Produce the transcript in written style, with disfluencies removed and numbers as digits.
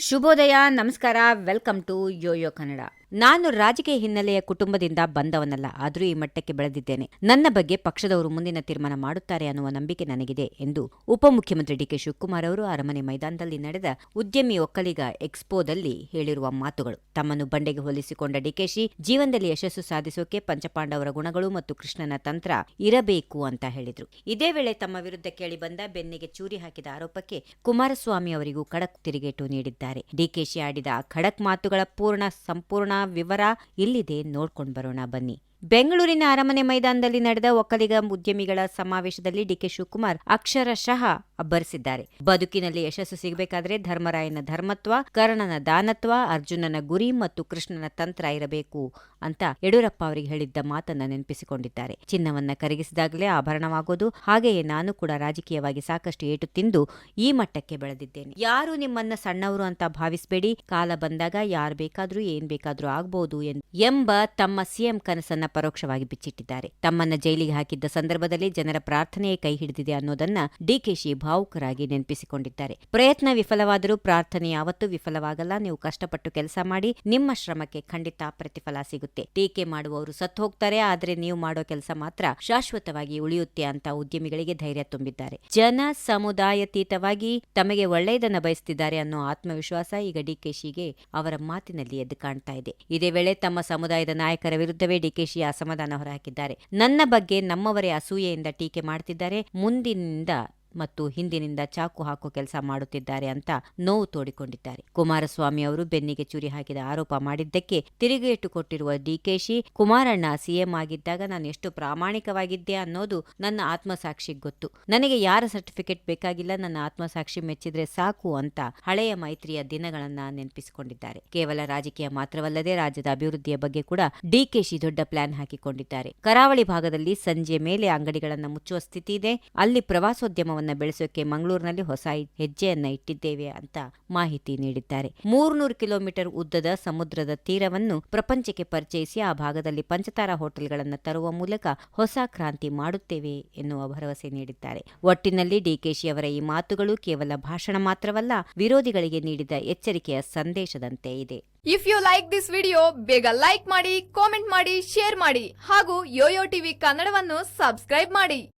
ಶುಭೋದಯ, ನಮಸ್ಕಾರ, welcome to Yoyo Kannada. ನಾನು ರಾಜಕೀಯ ಹಿನ್ನೆಲೆಯ ಕುಟುಂಬದಿಂದ ಬಂದವನಲ್ಲ, ಆದರೂ ಈ ಮಟ್ಟಕ್ಕೆ ಬೆಳೆದಿದ್ದೇನೆ. ನನ್ನ ಬಗ್ಗೆ ಪಕ್ಷದವರು ಮುಂದಿನ ತೀರ್ಮಾನ ಮಾಡುತ್ತಾರೆ ಅನ್ನುವ ನಂಬಿಕೆ ನನಗಿದೆ ಎಂದು ಉಪಮುಖ್ಯಮಂತ್ರಿ ಡಿಕೆ ಶಿವಕುಮಾರ್ ಅವರು ಅರಮನೆ ಮೈದಾನದಲ್ಲಿ ನಡೆದ ಉದ್ಯಮಿ ಒಕ್ಕಲಿಗ ಎಕ್ಸ್ಪೋದಲ್ಲಿ ಹೇಳಿರುವ ಮಾತುಗಳು. ತಮ್ಮನ್ನು ಬಂಡೆಗೆ ಹೋಲಿಸಿಕೊಂಡ ಡಿಕೆಶಿ ಜೀವನದಲ್ಲಿ ಯಶಸ್ಸು ಸಾಧಿಸೋಕೆ ಪಂಚಪಾಂಡವರ ಗುಣಗಳು ಮತ್ತು ಕೃಷ್ಣನ ತಂತ್ರ ಇರಬೇಕು ಅಂತ ಹೇಳಿದ್ರು. ಇದೇ ವೇಳೆ ತಮ್ಮ ವಿರುದ್ಧ ಕೇಳಿಬಂದ ಬೆನ್ನಿಗೆ ಚೂರಿ ಹಾಕಿದ ಆರೋಪಕ್ಕೆ ಕುಮಾರಸ್ವಾಮಿ ಅವರಿಗೂ ಖಡಕ್ ತಿರುಗೇಟು ನೀಡಿದ್ದಾರೆ. ಡಿಕೆಶಿ ಆಡಿದ ಆ ಖಡಕ್ ಮಾತುಗಳ ಸಂಪೂರ್ಣ ವಿವರ ಇಲ್ಲಿದೆ, ನೋಡ್ಕೊಂಡು ಬರೋಣ ಬನ್ನಿ. ಬೆಂಗಳೂರಿನ ಅರಮನೆ ಮೈದಾನದಲ್ಲಿ ನಡೆದ ಒಕ್ಕಲಿಗ ಉದ್ಯಮಿಗಳ ಸಮಾವೇಶದಲ್ಲಿ ಡಿಕೆ ಶಿವಕುಮಾರ್ ಅಕ್ಷರಶಃ ಅಬ್ಬರಿಸಿದ್ದಾರೆ. ಬದುಕಿನಲ್ಲಿ ಯಶಸ್ಸು ಸಿಗಬೇಕಾದ್ರೆ ಧರ್ಮರಾಯನ ಧರ್ಮತ್ವ, ಕರ್ಣನ ದಾನತ್ವ, ಅರ್ಜುನನ ಗುರಿ ಮತ್ತು ಕೃಷ್ಣನ ತಂತ್ರ ಇರಬೇಕು ಅಂತ ಯಡಿಯೂರಪ್ಪ ಅವರಿಗೆ ಹೇಳಿದ್ದ ಮಾತನ್ನ ನೆನಪಿಸಿಕೊಂಡಿದ್ದಾರೆ. ಚಿನ್ನವನ್ನ ಕರಗಿಸಿದಾಗಲೇ ಆಭರಣವಾಗೋದು, ಹಾಗೆಯೇ ನಾನು ಕೂಡ ರಾಜಕೀಯವಾಗಿ ಸಾಕಷ್ಟು ಏಟು ತಿಂದು ಈ ಮಟ್ಟಕ್ಕೆ ಬೆಳೆದಿದ್ದೇನೆ. ಯಾರು ನಿಮ್ಮನ್ನ ಸಣ್ಣವರು ಅಂತ ಭಾವಿಸಬೇಡಿ. ಕಾಲ ಬಂದಾಗ ಯಾರು ಬೇಕಾದ್ರೂ ಏನ್ ಬೇಕಾದ್ರೂ ಆಗ್ಬಹುದು ಎಂಬ ತಮ್ಮ ಸಿಎಂ ಕನಸನ್ನ ಪರೋಕ್ಷವಾಗಿ ಬಿಚ್ಚಿಟ್ಟಿದ್ದಾರೆ. ತಮ್ಮನ್ನ ಜೈಲಿಗೆ ಹಾಕಿದ್ದ ಸಂದರ್ಭದಲ್ಲಿ ಜನರ ಪ್ರಾರ್ಥನೆಯೇ ಕೈ ಹಿಡಿದಿದೆ ಅನ್ನೋದನ್ನ ಡಿಕೆಶಿ ಭಾವುಕರಾಗಿ ನೆನಪಿಸಿಕೊಂಡಿದ್ದಾರೆ. ಪ್ರಯತ್ನ ವಿಫಲವಾದರೂ ಪ್ರಾರ್ಥನೆ ಯಾವತ್ತೂ ವಿಫಲವಾಗಲ್ಲ. ನೀವು ಕಷ್ಟಪಟ್ಟು ಕೆಲಸ ಮಾಡಿ, ನಿಮ್ಮ ಶ್ರಮಕ್ಕೆ ಖಂಡಿತ ಪ್ರತಿಫಲ ಸಿಗುತ್ತೆ. ಟೀಕೆ ಮಾಡುವವರು ಸತ್ತು ಹೋಗ್ತಾರೆ, ಆದ್ರೆ ನೀವು ಮಾಡೋ ಕೆಲಸ ಮಾತ್ರ ಶಾಶ್ವತವಾಗಿ ಉಳಿಯುತ್ತೆ ಅಂತ ಉದ್ಯಮಿಗಳಿಗೆ ಧೈರ್ಯ ತುಂಬಿದ್ದಾರೆ. ಜನ ಸಮುದಾಯತೀತವಾಗಿ ತಮಗೆ ಒಳ್ಳೆಯದನ್ನ ಬಯಸುತ್ತಿದ್ದಾರೆ ಅನ್ನೋ ಆತ್ಮವಿಶ್ವಾಸ ಈಗ ಡಿಕೆಶಿಗೆ ಅವರ ಮಾತಿನಲ್ಲಿ ಎದ್ದು ಕಾಣ್ತಾ ಇದೆ. ಇದೇ ವೇಳೆ ತಮ್ಮ ಸಮುದಾಯದ ನಾಯಕರ ವಿರುದ್ಧವೇ ಡಿಕೆಶಿ ಅಸಮಾಧಾನ ಹೊರಹಾಕಿದ್ದಾರೆ. ನನ್ನ ಬಗ್ಗೆ ನಮ್ಮವರೇ ಅಸೂಯೆಯಿಂದ ಟೀಕೆ ಮಾಡುತ್ತಿದ್ದಾರೆ, ಮುಂದಿನಿಂದ ಮತ್ತು ಹಿಂದಿನಿಂದ ಚಾಕು ಹಾಕೋ ಕೆಲಸ ಮಾಡುತ್ತಿದ್ದಾರೆ ಅಂತ ನೋವು ತೋಡಿಕೊಂಡಿದ್ದಾರೆ. ಕುಮಾರಸ್ವಾಮಿ ಅವರು ಬೆನ್ನಿಗೆ ಚುರಿ ಹಾಕಿದ ಆರೋಪ ಮಾಡಿದ್ದಕ್ಕೆ ತಿರುಗೇಟು ಕೊಟ್ಟಿರುವ ಡಿಕೆಶಿ, ಕುಮಾರಣ್ಣ ಸಿಎಂ ಆಗಿದ್ದಾಗ ನಾನು ಎಷ್ಟು ಪ್ರಾಮಾಣಿಕವಾಗಿದ್ದೆ ಅನ್ನೋದು ನನ್ನ ಆತ್ಮಸಾಕ್ಷಿಗೆ ಗೊತ್ತು. ನನಗೆ ಯಾರ ಸರ್ಟಿಫಿಕೇಟ್ ಬೇಕಾಗಿಲ್ಲ, ನನ್ನ ಆತ್ಮಸಾಕ್ಷಿ ಮೆಚ್ಚಿದ್ರೆ ಸಾಕು ಅಂತ ಹಳೆಯ ಮೈತ್ರಿಯ ದಿನಗಳನ್ನ ನೆನಪಿಸಿಕೊಂಡಿದ್ದಾರೆ. ಕೇವಲ ರಾಜಕೀಯ ಮಾತ್ರವಲ್ಲದೆ ರಾಜ್ಯದ ಅಭಿವೃದ್ಧಿಯ ಬಗ್ಗೆ ಕೂಡ ಡಿಕೆಶಿ ದೊಡ್ಡ ಪ್ಲಾನ್ ಹಾಕಿಕೊಂಡಿದ್ದಾರೆ. ಕರಾವಳಿ ಭಾಗದಲ್ಲಿ ಸಂಜೆ ಮೇಲೆ ಅಂಗಡಿಗಳನ್ನ ಮುಚ್ಚುವ ಸ್ಥಿತಿ ಇದೆ. ಅಲ್ಲಿ ಪ್ರವಾಸೋದ್ಯಮ ಬೆಳೆಸೋಕೆ ಮಂಗಳೂರಿನಲ್ಲಿ ಹೊಸ ಹೆಜ್ಜೆಯನ್ನ ಇಟ್ಟಿದ್ದೇವೆ ಅಂತ ಮಾಹಿತಿ ನೀಡಿದ್ದಾರೆ. 300 ಕಿಲೋಮೀಟರ್ ಉದ್ದದ ಸಮುದ್ರದ ತೀರವನ್ನು ಪ್ರಪಂಚಕ್ಕೆ ಪರಿಚಯಿಸಿ ಆ ಭಾಗದಲ್ಲಿ ಪಂಚತಾರಾ ಹೋಟೆಲ್ಗಳನ್ನು ತರುವ ಮೂಲಕ ಹೊಸ ಕ್ರಾಂತಿ ಮಾಡುತ್ತೇವೆ ಎನ್ನುವ ಭರವಸೆ ನೀಡಿದ್ದಾರೆ. ಒಟ್ಟಿನಲ್ಲಿ ಡಿಕೆಶಿ ಅವರ ಈ ಮಾತುಗಳು ಕೇವಲ ಭಾಷಣ ಮಾತ್ರವಲ್ಲ, ವಿರೋಧಿಗಳಿಗೆ ನೀಡಿದ ಎಚ್ಚರಿಕೆಯ ಸಂದೇಶದಂತೆ ಇದೆ. If you like this video, ಬೇಗ ಲೈಕ್ ಮಾಡಿ, ಕಾಮೆಂಟ್ ಮಾಡಿ, ಶೇರ್ ಮಾಡಿ ಹಾಗೂ ಯೋಯೋ ಟಿವಿ ಕನ್ನಡವನ್ನು ಸಬ್ಸ್ಕ್ರೈಬ್ ಮಾಡಿ.